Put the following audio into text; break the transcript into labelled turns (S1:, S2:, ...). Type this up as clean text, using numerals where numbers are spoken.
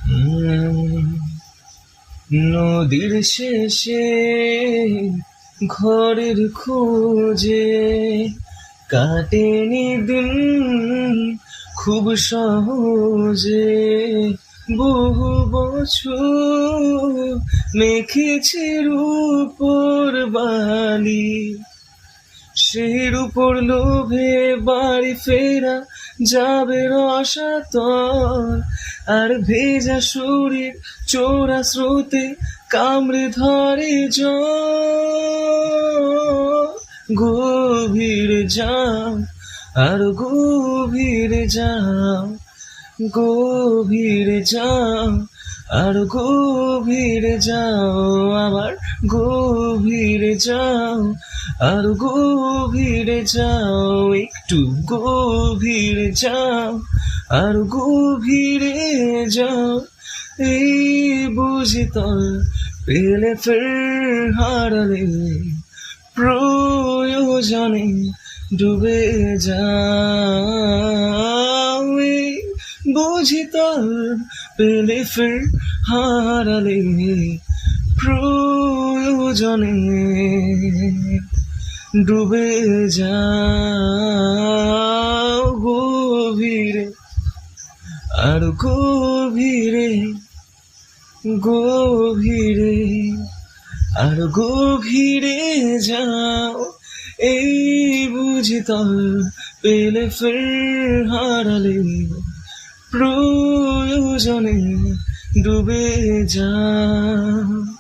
S1: উম, নদীর শেষে ঘরের খোঁজে কাটেনি দিন খুব সহজে। বহু বছর মেখেছে রূপোর বালি, সেই উপর লোভে বাড়ি ফেরা যাবে রসাতল। আর ভেজা শরীর চোরা স্রোতে কামড়ে ধরে জল। গভীরে যাও আর গভীরে যাও, গভীরে যাও আর গভীরে যাও, আবার গভীরে যাও আর গভীরে যাও, একটু গভীরে যাও আর গভীরে যাও। এই বুঝি তল পেলে ফের হারালে প্রয়োজনে ডুবে যাও। এই বুঝি তল পেলে ফের হারালে প্রয়োজনে ডুবে যাও। গভীরে আর গভীরে, গভীরে আর গভীরে যাও। এই বুঝি তল পেলে ফের হারালে প্রয়োজনে ডুবে যাও।